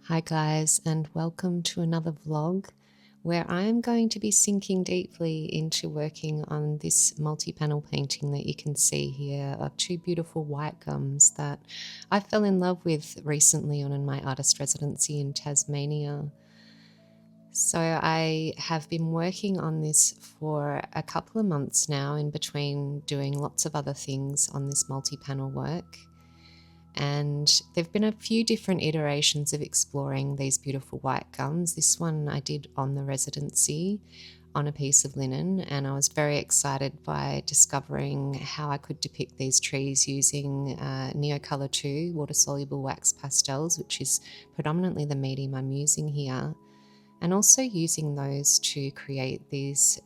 Hi guys, and welcome to another vlog where I am going to be sinking deeply into working on this multi-panel painting that you can see here of two beautiful white gums that I fell in love with recently on in my artist residency in Tasmania. So I have been working on this for a couple of months now, in between doing lots of other things on this multi-panel work. And there have been a few different iterations of exploring these beautiful white gums. This one I did on the residency on a piece of linen, and I was very excited by discovering how I could depict these trees using Neocolor 2 water-soluble wax pastels, which is predominantly the medium I'm using here, and also using those to create these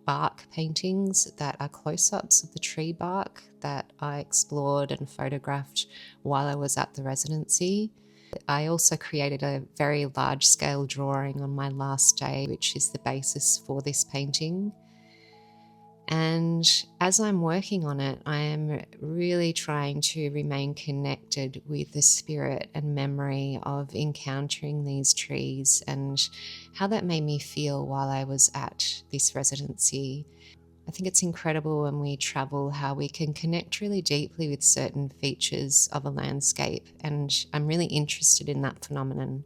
bark paintings that are close-ups of the tree bark that I explored and photographed while I was at the residency. I also created a very large-scale drawing on my last day, which is the basis for this painting. And as I'm working on it, I am really trying to remain connected with the spirit and memory of encountering these trees and how that made me feel while I was at this residency. I think it's incredible when we travel how we can connect really deeply with certain features of a landscape, and I'm really interested in that phenomenon.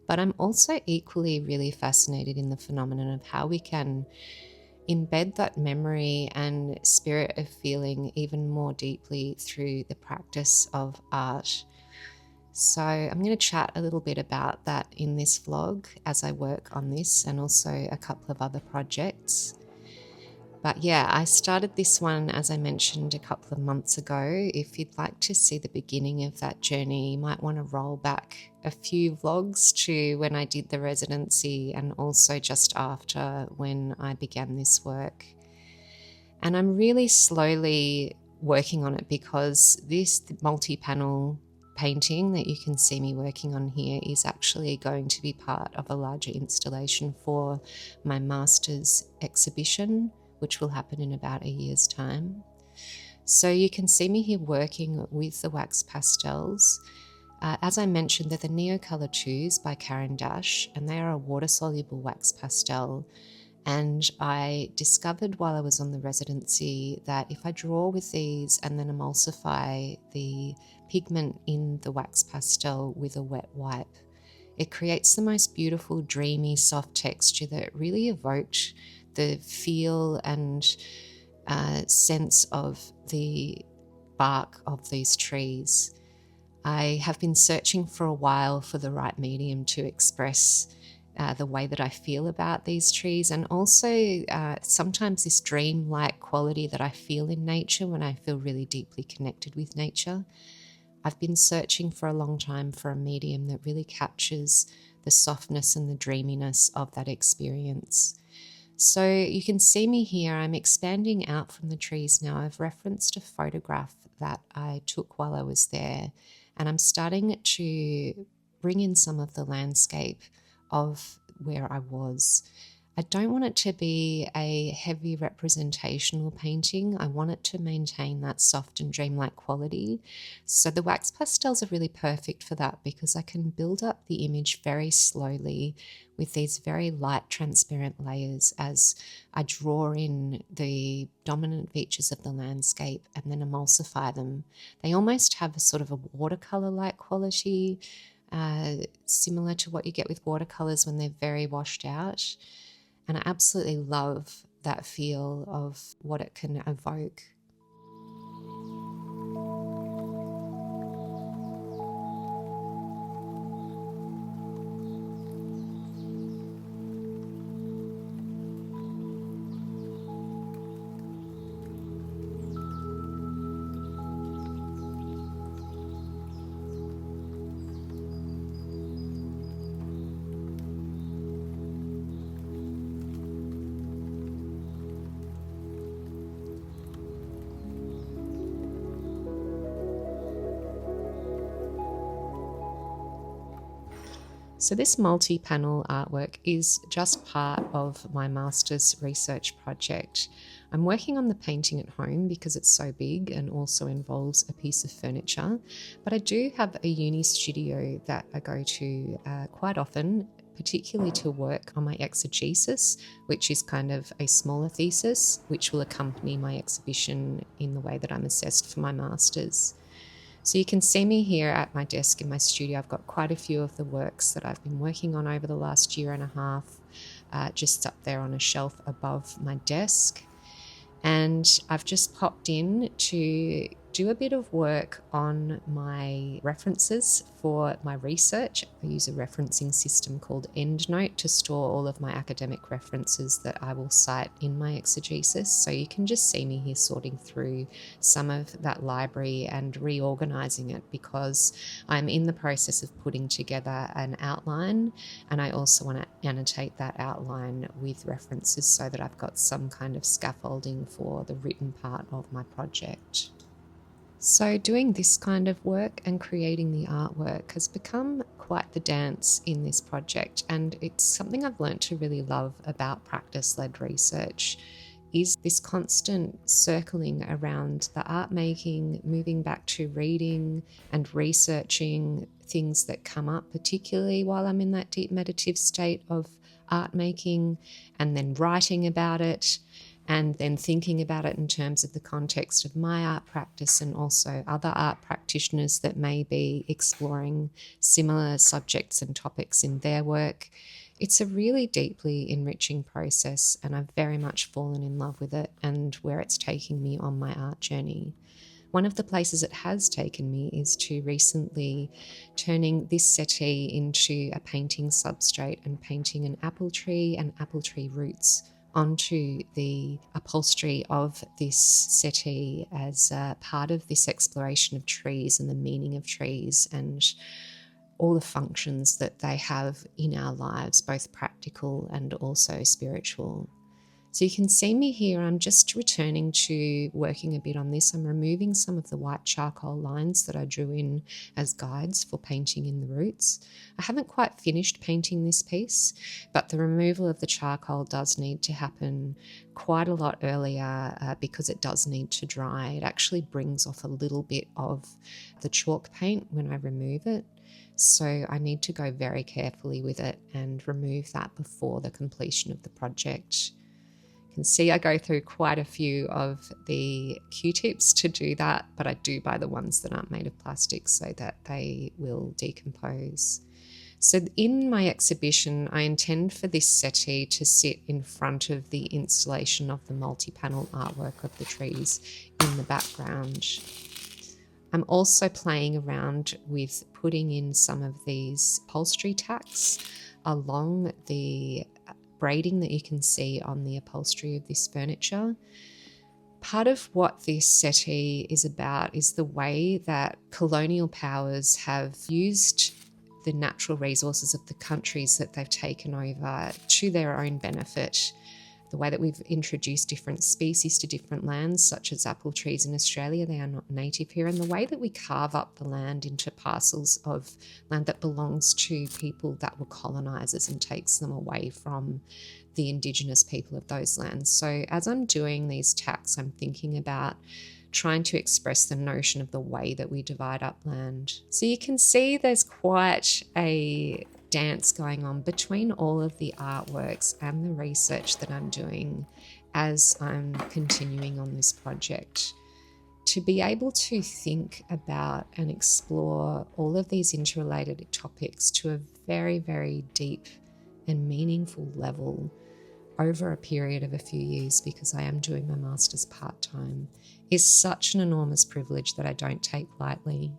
But I'm also equally really fascinated in the phenomenon of how we can embed that memory and spirit of feeling even more deeply through the practice of art. So I'm going to chat a little bit about that in this vlog as I work on this, and also a couple of other projects. But yeah, I started this one, as I mentioned, a couple of months ago. If you'd like to see the beginning of that journey, you might want to roll back a few vlogs to when I did the residency, and also just after when I began this work. And I'm really slowly working on it because this multi-panel painting that you can see me working on here is actually going to be part of a larger installation for my master's exhibition, which will happen in about a year's time. So you can see me here working with the wax pastels. As I mentioned, they're the Neocolor 2s by Caran d'Ache, and they are a water-soluble wax pastel. And I discovered while I was on the residency that if I draw with these and then emulsify the pigment in the wax pastel with a wet wipe, it creates the most beautiful, dreamy, soft texture that really evoked the feel and sense of the bark of these trees. I have been searching for a while for the right medium to express the way that I feel about these trees, and also sometimes this dream-like quality that I feel in nature when I feel really deeply connected with nature. I've been searching for a long time for a medium that really captures the softness and the dreaminess of that experience. So you can see me here, I'm expanding out from the trees now. I've referenced a photograph that I took while I was there, and I'm starting to bring in some of the landscape of where I was. I don't want it to be a heavy representational painting. I want it to maintain that soft and dreamlike quality. So the wax pastels are really perfect for that, because I can build up the image very slowly with these very light, transparent layers as I draw in the dominant features of the landscape and then emulsify them. They almost have a sort of a watercolor-like quality, similar to what you get with watercolors when they're very washed out. And I absolutely love that feel of what it can evoke. So this multi-panel artwork is just part of my master's research project. I'm working on the painting at home because it's so big and also involves a piece of furniture, but I do have a uni studio that I go to quite often, particularly to work on my exegesis, which is kind of a smaller thesis, which will accompany my exhibition in the way that I'm assessed for my master's. So you can see me here at my desk in my studio. I've got quite a few of the works that I've been working on over the last year and a half, just up there on a shelf above my desk. And I've just popped in to do a bit of work on my references for my research. I use a referencing system called EndNote to store all of my academic references that I will cite in my exegesis. So you can just see me here sorting through some of that library and reorganizing it, because I'm in the process of putting together an outline, and I also want to annotate that outline with references so that I've got some kind of scaffolding for the written part of my project. So doing this kind of work and creating the artwork has become quite the dance in this project, and it's something I've learned to really love about practice-led research, is this constant circling around the art making, moving back to reading and researching things that come up, particularly while I'm in that deep meditative state of art making, and then writing about it, and then thinking about it in terms of the context of my art practice and also other art practitioners that may be exploring similar subjects and topics in their work. It's a really deeply enriching process, and I've very much fallen in love with it and where it's taking me on my art journey. One of the places it has taken me is to recently turning this settee into a painting substrate and painting an apple tree and apple tree roots onto the upholstery of this settee as part of this exploration of trees and the meaning of trees and all the functions that they have in our lives, both practical and also spiritual. So you can see me here, I'm just returning to working a bit on this. I'm removing some of the white charcoal lines that I drew in as guides for painting in the roots. I haven't quite finished painting this piece, but the removal of the charcoal does need to happen quite a lot earlier because it does need to dry. It actually brings off a little bit of the chalk paint when I remove it. So I need to go very carefully with it and remove that before the completion of the project. You can see I go through quite a few of the Q-tips to do that, but I do buy the ones that aren't made of plastic so that they will decompose. So in my exhibition, I intend for this settee to sit in front of the installation of the multi-panel artwork of the trees in the background. I'm also playing around with putting in some of these upholstery tacks along the braiding that you can see on the upholstery of this furniture. Part of what this settee is about is the way that colonial powers have used the natural resources of the countries that they've taken over to their own benefit. The way that we've introduced different species to different lands, such as apple trees in Australia, they are not native here, and the way that we carve up the land into parcels of land that belongs to people that were colonisers and takes them away from the Indigenous people of those lands. So as I'm doing these tacks, I'm thinking about trying to express the notion of the way that we divide up land. So you can see there's quite a dance going on between all of the artworks and the research that I'm doing as I'm continuing on this project. To be able to think about and explore all of these interrelated topics to a very, very deep and meaningful level over a period of a few years, because I am doing my master's part-time, is such an enormous privilege that I don't take lightly.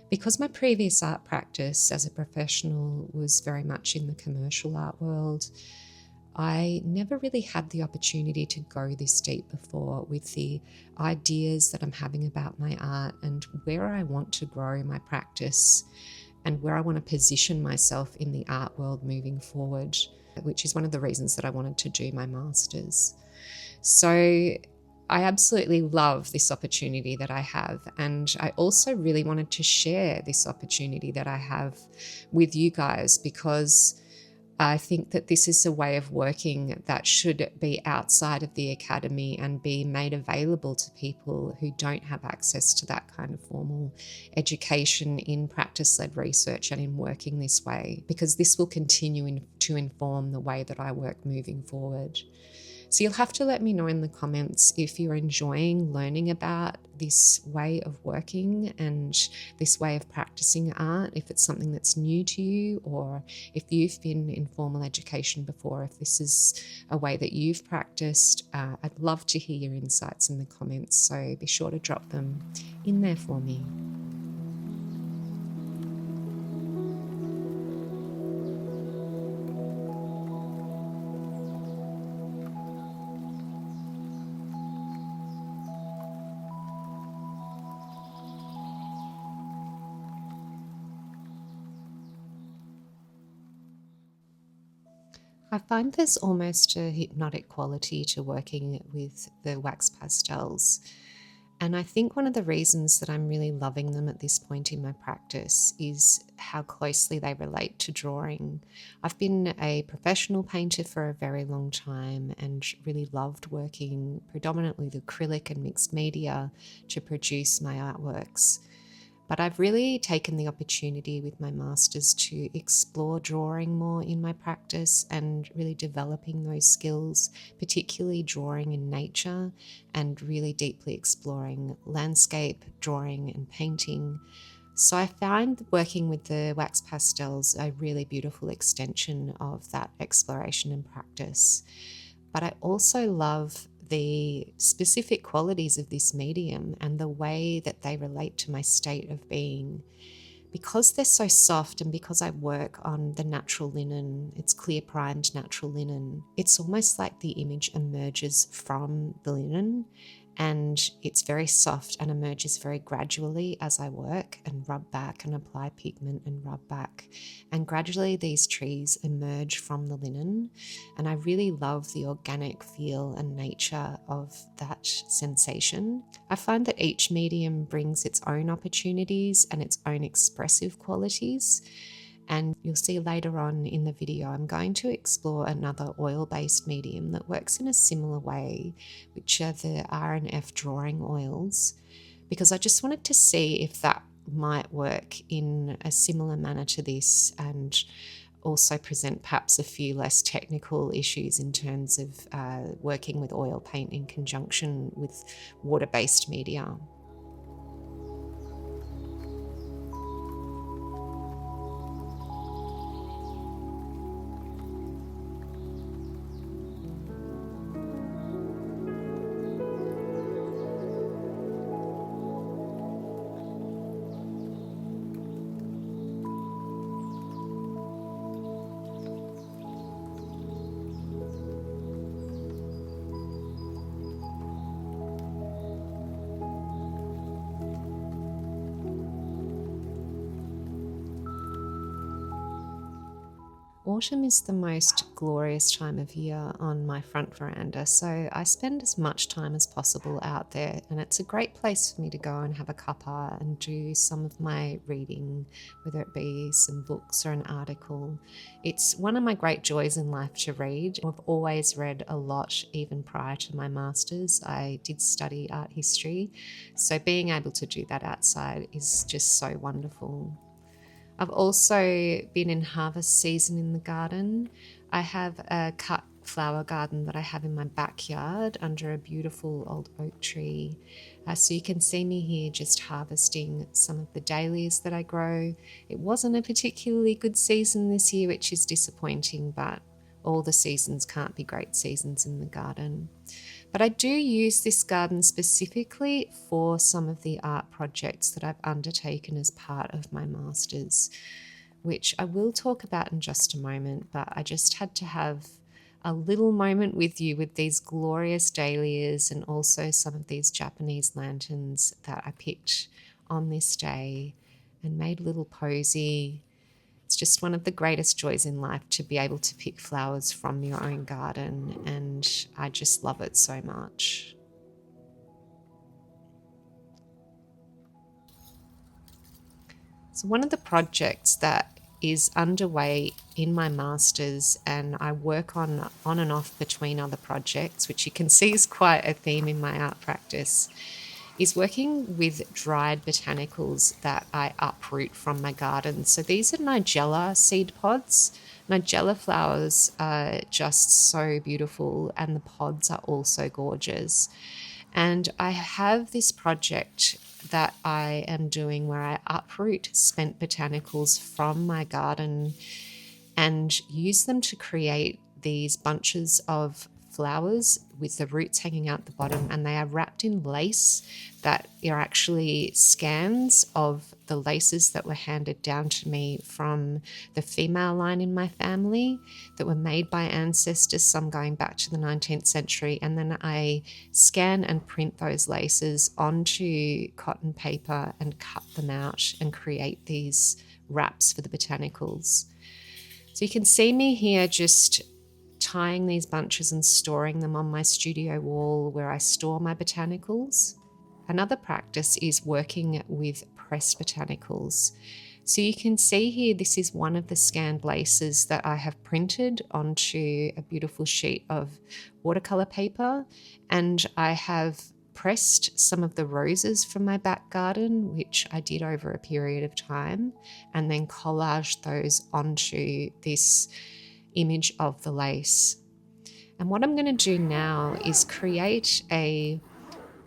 Because my previous art practice as a professional was very much in the commercial art world, I never really had the opportunity to go this deep before with the ideas that I'm having about my art and where I want to grow my practice and where I want to position myself in the art world moving forward, which is one of the reasons that I wanted to do my master's. So I absolutely love this opportunity that I have, and I also really wanted to share this opportunity that I have with you guys, because I think that this is a way of working that should be outside of the academy and be made available to people who don't have access to that kind of formal education in practice-led research and in working this way, because this will continue to inform the way that I work moving forward. So you'll have to let me know in the comments if you're enjoying learning about this way of working and this way of practicing art, if it's something that's new to you, or if you've been in formal education before, if this is a way that you've practiced. I'd love to hear your insights in the comments, so be sure to drop them in there for me. I find there's almost a hypnotic quality to working with the wax pastels. And I think one of the reasons that I'm really loving them at this point in my practice is how closely they relate to drawing. I've been a professional painter for a very long time and really loved working predominantly with acrylic and mixed media to produce my artworks. But I've really taken the opportunity with my masters to explore drawing more in my practice and really developing those skills, particularly drawing in nature and really deeply exploring landscape, drawing and painting. So I find working with the wax pastels a really beautiful extension of that exploration and practice. But I also love the specific qualities of this medium and the way that they relate to my state of being. Because they're so soft, and because I work on the natural linen, it's clear primed natural linen, it's almost like the image emerges from the linen, and it's very soft and emerges very gradually as I work and rub back and apply pigment and rub back. And gradually these trees emerge from the linen, and I really love the organic feel and nature of that sensation. I find that each medium brings its own opportunities and its own expressive qualities. And you'll see later on in the video, I'm going to explore another oil-based medium that works in a similar way, which are the R&F drawing oils, because I just wanted to see if that might work in a similar manner to this and also present perhaps a few less technical issues in terms of working with oil paint in conjunction with water-based media. Autumn is the most glorious time of year on my front veranda, so I spend as much time as possible out there, and it's a great place for me to go and have a cuppa and do some of my reading, whether it be some books or an article. It's one of my great joys in life to read. I've always read a lot, even prior to my masters. I did study art history, so being able to do that outside is just so wonderful. I've also been in harvest season in the garden. I have a cut flower garden that I have in my backyard under a beautiful old oak tree. So you can see me here just harvesting some of the dahlias that I grow. It wasn't a particularly good season this year, which is disappointing, but all the seasons can't be great seasons in the garden. But I do use this garden specifically for some of the art projects that I've undertaken as part of my masters, which I will talk about in just a moment, but I just had to have a little moment with you with these glorious dahlias and also some of these Japanese lanterns that I picked on this day and made a little posy. It's just one of the greatest joys in life to be able to pick flowers from your own garden, and I just love it so much. So one of the projects that is underway in my master's, and I work on and off between other projects, which you can see is quite a theme in my art practice, is working with dried botanicals that I uproot from my garden. So these are Nigella seed pods. Nigella flowers are just so beautiful, and the pods are also gorgeous. And I have this project that I am doing where I uproot spent botanicals from my garden and use them to create these bunches of flowers with the roots hanging out the bottom, and they are wrapped in lace that are actually scans of the laces that were handed down to me from the female line in my family that were made by ancestors, some going back to the 19th century. And then I scan and print those laces onto cotton paper and cut them out and create these wraps for the botanicals. So you can see me here just tying these bunches and storing them on my studio wall where I store my botanicals. Another practice is working with pressed botanicals. So you can see here, this is one of the scanned laces that I have printed onto a beautiful sheet of watercolor paper, and I have pressed some of the roses from my back garden, which I did over a period of time, and then collaged those onto this image of the lace. And what I'm going to do now is create a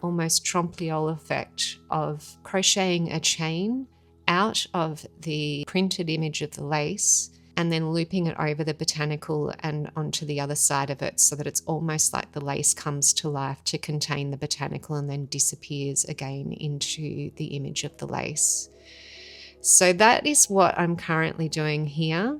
almost trompe-l'oeil effect of crocheting a chain out of the printed image of the lace and then looping it over the botanical and onto the other side of it, so that it's almost like the lace comes to life to contain the botanical and then disappears again into the image of the lace. So that is what I'm currently doing here.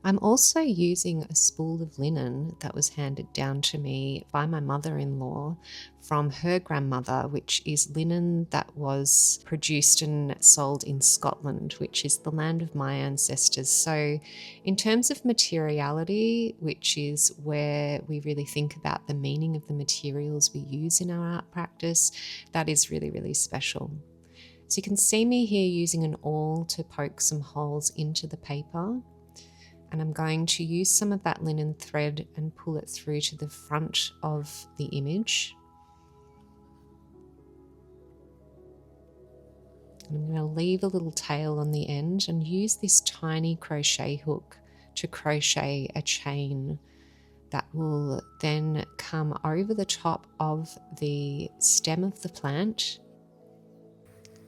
I'm also using a spool of linen that was handed down to me by my mother-in-law from her grandmother, which is linen that was produced and sold in Scotland, which is the land of my ancestors. So in terms of materiality, which is where we really think about the meaning of the materials we use in our art practice, that is really, really special. So you can see me here using an awl to poke some holes into the paper. And I'm going to use some of that linen thread and pull it through to the front of the image. And I'm going to leave a little tail on the end and use this tiny crochet hook to crochet a chain that will then come over the top of the stem of the plant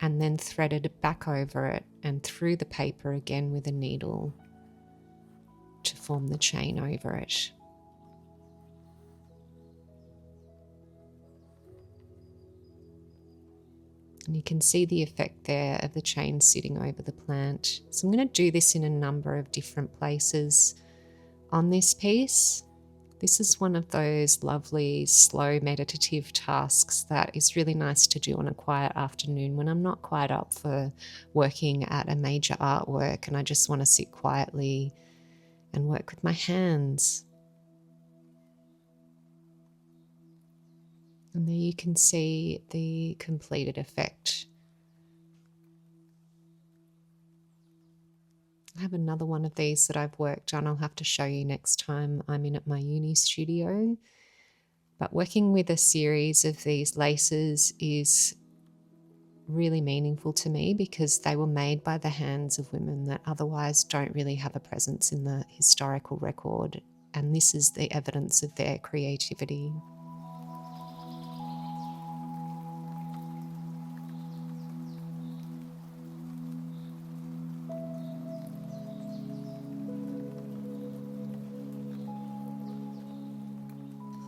and then threaded back over it and through the paper again with a needle to form the chain over it. And you can see the effect there of the chain sitting over the plant. So I'm going to do this in a number of different places on this piece. This is one of those lovely, slow, meditative tasks that is really nice to do on a quiet afternoon when I'm not quite up for working at a major artwork and I just want to sit quietly and work with my hands. And there you can see the completed effect. I have another one of these that I've worked on. I'll have to show you next time I'm in at my uni studio. But working with a series of these laces is really meaningful to me because they were made by the hands of women that otherwise don't really have a presence in the historical record, and this is the evidence of their creativity.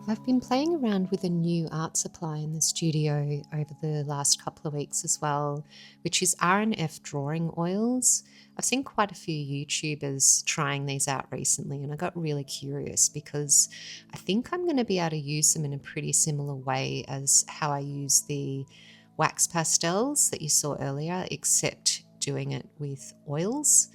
I've been playing around with a new art supply in the studio over the last couple of weeks as well, which is R&F drawing oils. I've seen quite a few YouTubers trying these out recently, and I got really curious because I think I'm going to be able to use them in a pretty similar way as how I use the wax pastels that you saw earlier, except doing it with oils.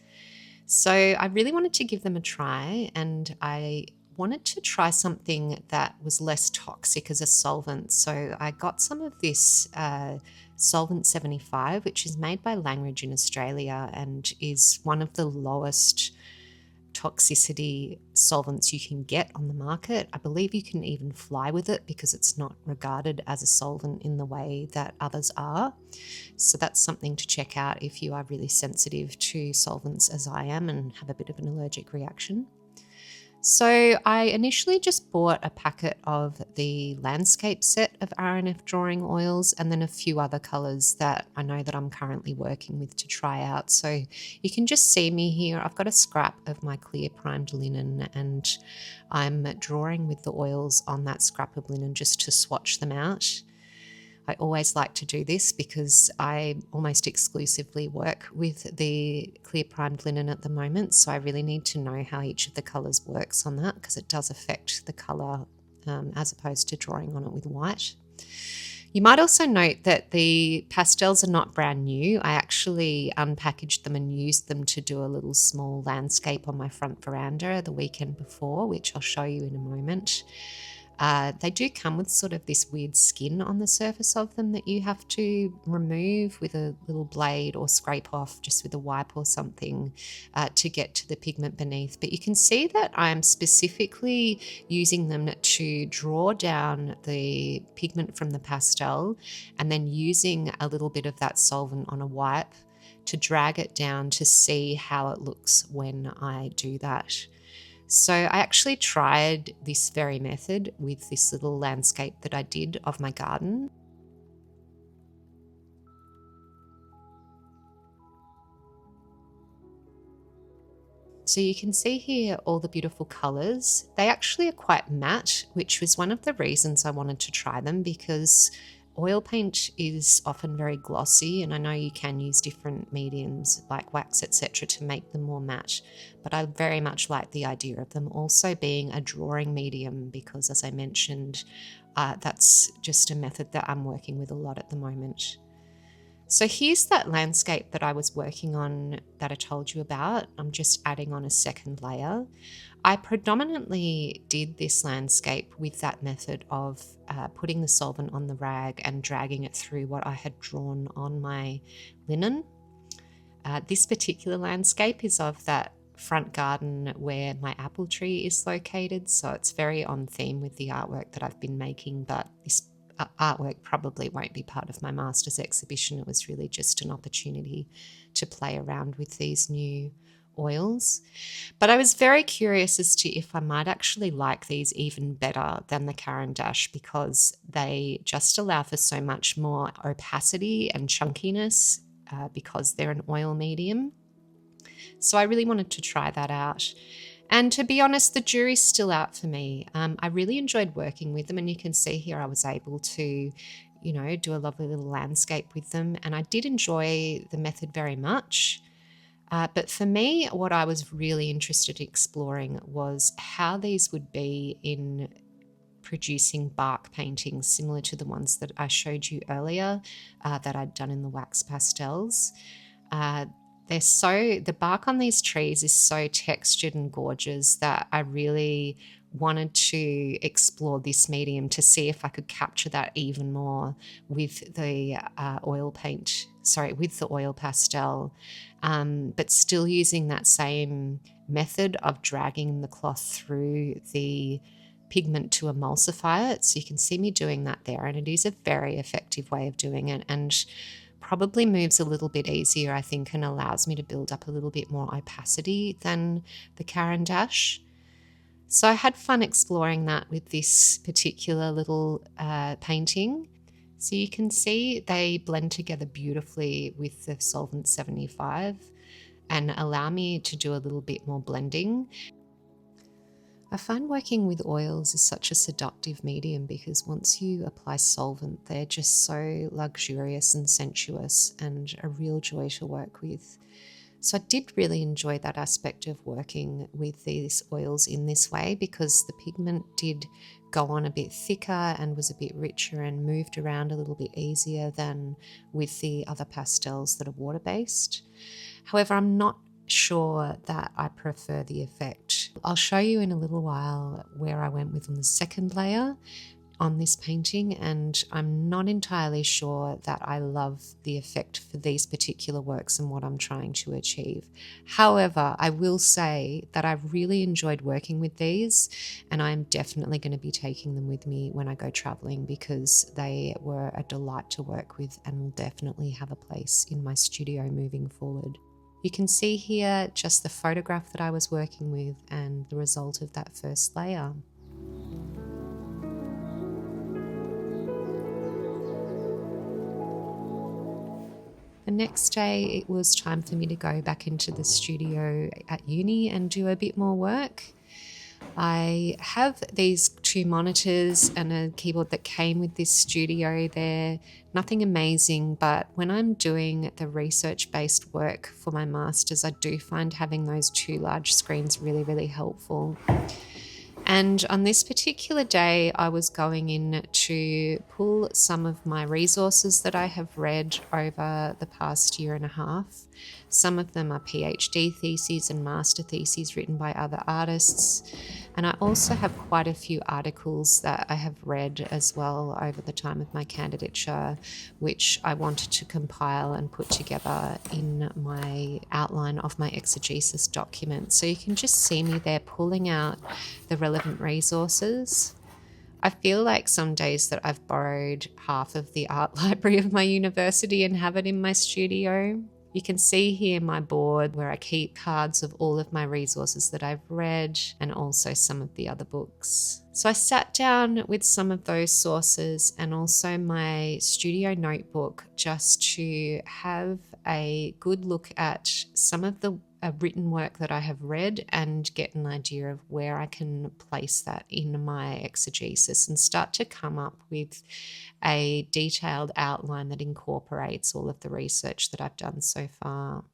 So I really wanted to give them a try, and I wanted to try something that was less toxic as a solvent. So I got some of this Solvent 75, which is made by Langridge in Australia and is one of the lowest toxicity solvents you can get on the market. I believe you can even fly with it because it's not regarded as a solvent in the way that others are. So that's something to check out if you are really sensitive to solvents as I am and have a bit of an allergic reaction. So I initially just bought a packet of the landscape set of RNF drawing oils and then a few other colours that I know that I'm currently working with to try out. So you can just see me here. I've got a scrap of my clear primed linen and I'm drawing with the oils on that scrap of linen just to swatch them out. I always like to do this because I almost exclusively work with the clear primed linen at the moment, so I really need to know how each of the colours works on that because it does affect the colour as opposed to drawing on it with white. You might also note that the pastels are not brand new. I actually unpackaged them and used them to do a little small landscape on my front veranda the weekend before, which I'll show you in a moment. They do come with sort of this weird skin on the surface of them that you have to remove with a little blade or scrape off just with a wipe or something to get to the pigment beneath. But you can see that I'm specifically using them to draw down the pigment from the pastel and then using a little bit of that solvent on a wipe to drag it down to see how it looks when I do that. So I actually tried this very method with this little landscape that I did of my garden. So you can see here all the beautiful colours. They actually are quite matte, which was one of the reasons I wanted to try them because oil paint is often very glossy, and I know you can use different mediums like wax, etc., to make them more matte, but I very much like the idea of them also being a drawing medium because, as I mentioned, that's just a method that I'm working with a lot at the moment. So here's that landscape that I was working on that I told you about. I'm just adding on a second layer. I predominantly did this landscape with that method of putting the solvent on the rag and dragging it through what I had drawn on my linen. This particular landscape is of that front garden where my apple tree is located, so it's very on theme with the artwork that I've been making, but this artwork probably won't be part of my master's exhibition. It was really just an opportunity to play around with these new oils. But I was very curious as to if I might actually like these even better than the Caran d'Ache because they just allow for so much more opacity and chunkiness because they're an oil medium. So I really wanted to try that out. And to be honest, the jury's still out for me. I really enjoyed working with them, and you can see here I was able to, do a lovely little landscape with them. And I did enjoy the method very much. But for me, what I was really interested in exploring was how these would be in producing bark paintings similar to the ones that I showed you earlier that I'd done in the wax pastels. The bark on these trees is so textured and gorgeous that I really wanted to explore this medium to see if I could capture that even more with the oil pastel, but still using that same method of dragging the cloth through the pigment to emulsify it. So you can see me doing that there, and it is a very effective way of doing it, and probably moves a little bit easier, I think, and allows me to build up a little bit more opacity than the Caran d'Ache. So I had fun exploring that with this particular little painting. So you can see they blend together beautifully with the Solvent 75 and allow me to do a little bit more blending. I find working with oils is such a seductive medium because once you apply solvent, they're just so luxurious and sensuous and a real joy to work with. So I did really enjoy that aspect of working with these oils in this way because the pigment did go on a bit thicker and was a bit richer and moved around a little bit easier than with the other pastels that are water-based. However, I'm not sure that I prefer the effect. I'll show you in a little while where I went with on the second layer on this painting, and I'm not entirely sure that I love the effect for these particular works and what I'm trying to achieve. However, I will say that I've really enjoyed working with these, and I'm definitely going to be taking them with me when I go traveling because they were a delight to work with and will definitely have a place in my studio moving forward. You can see here just the photograph that I was working with and the result of that first layer. The next day, it was time for me to go back into the studio at uni and do a bit more work. I have these 2 monitors and a keyboard that came with this studio. They're nothing amazing, but when I'm doing the research-based work for my masters, I do find having those 2 large screens really, really helpful. And on this particular day, I was going in to pull some of my resources that I have read over the past year and a half. Some of them are PhD theses and master theses written by other artists. And I also have quite a few articles that I have read as well over the time of my candidature, which I wanted to compile and put together in my outline of my exegesis document. So you can just see me there pulling out the relevant resources. I feel like some days that I've borrowed half of the art library of my university and have it in my studio. You can see here my board where I keep cards of all of my resources that I've read and also some of the other books. So I sat down with some of those sources and also my studio notebook just to have a good look at some of the written work that I have read and get an idea of where I can place that in my exegesis and start to come up with a detailed outline that incorporates all of the research that I've done so far.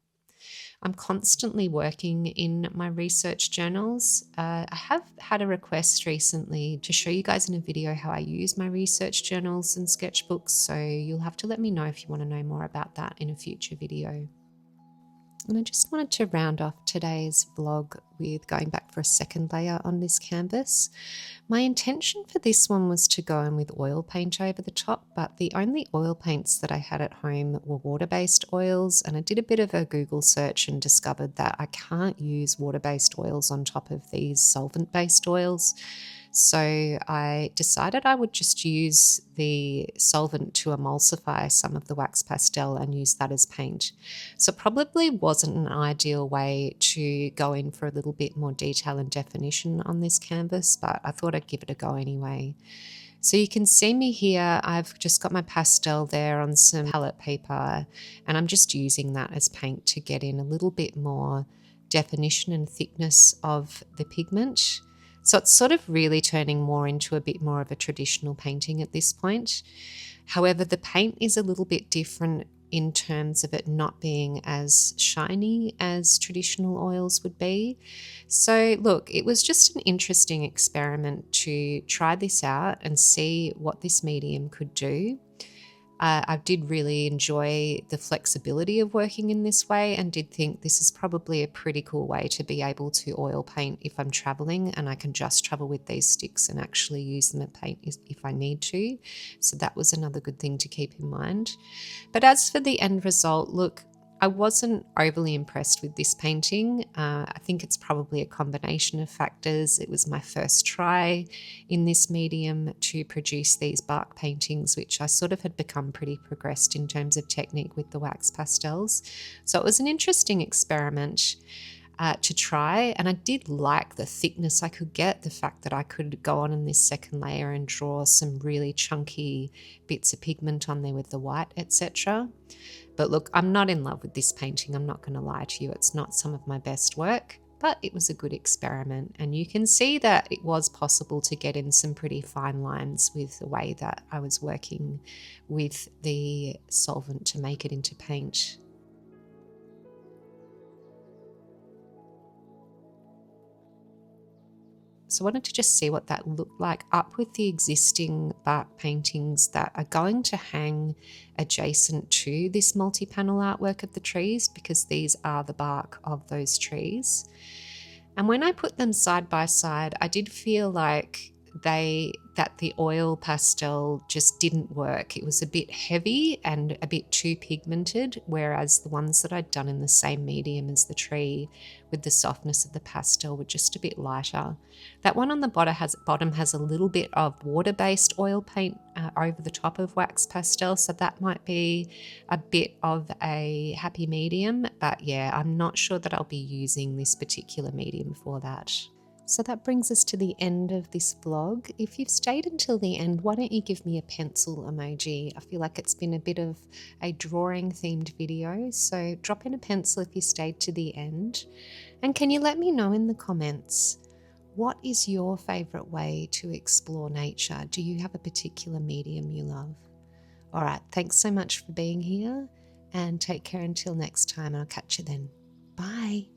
I'm constantly working in my research journals. I have had a request recently to show you guys in a video how I use my research journals and sketchbooks, so you'll have to let me know if you want to know more about that in a future video. And I just wanted to round off today's vlog with going back for a second layer on this canvas. My intention for this one was to go in with oil paint over the top, but the only oil paints that I had at home were water-based oils, and I did a bit of a Google search and discovered that I can't use water-based oils on top of these solvent-based oils. So I decided I would just use the solvent to emulsify some of the wax pastel and use that as paint. So it probably wasn't an ideal way to go in for a little bit more detail and definition on this canvas, but I thought I'd give it a go anyway. So you can see me here, I've just got my pastel there on some palette paper, and I'm just using that as paint to get in a little bit more definition and thickness of the pigment. So it's sort of really turning more into a bit more of a traditional painting at this point. However, the paint is a little bit different in terms of it not being as shiny as traditional oils would be. So look, it was just an interesting experiment to try this out and see what this medium could do. I did really enjoy the flexibility of working in this way and did think this is probably a pretty cool way to be able to oil paint if I'm traveling and I can just travel with these sticks and actually use them as paint if I need to. So that was another good thing to keep in mind. But as for the end result, look, I wasn't overly impressed with this painting. I think it's probably a combination of factors. It was my first try in this medium to produce these bark paintings, which I sort of had become pretty progressed in terms of technique with the wax pastels. So it was an interesting experiment to try, and I did like the thickness I could get, the fact that I could go on in this second layer and draw some really chunky bits of pigment on there with the white, etc. But look, I'm not in love with this painting, I'm not going to lie to you, it's not some of my best work, but it was a good experiment, and you can see that it was possible to get in some pretty fine lines with the way that I was working with the solvent to make it into paint. So I wanted to just see what that looked like up with the existing bark paintings that are going to hang adjacent to this multi-panel artwork of the trees, because these are the bark of those trees. And when I put them side by side, I did feel like that the oil pastel just didn't work. It was a bit heavy and a bit too pigmented, whereas the ones that I'd done in the same medium as the tree with the softness of the pastel were just a bit lighter. That one on the bottom has a little bit of water-based oil paint over the top of wax pastel, so that might be a bit of a happy medium, but yeah, I'm not sure that I'll be using this particular medium for that. So that brings us to the end of this vlog. If you've stayed until the end, why don't you give me a pencil emoji? I feel like it's been a bit of a drawing themed video, so drop in a pencil if you stayed to the end. And can you let me know in the comments, what is your favourite way to explore nature? Do you have a particular medium you love? All right, thanks so much for being here, and take care until next time. I'll catch you then. Bye.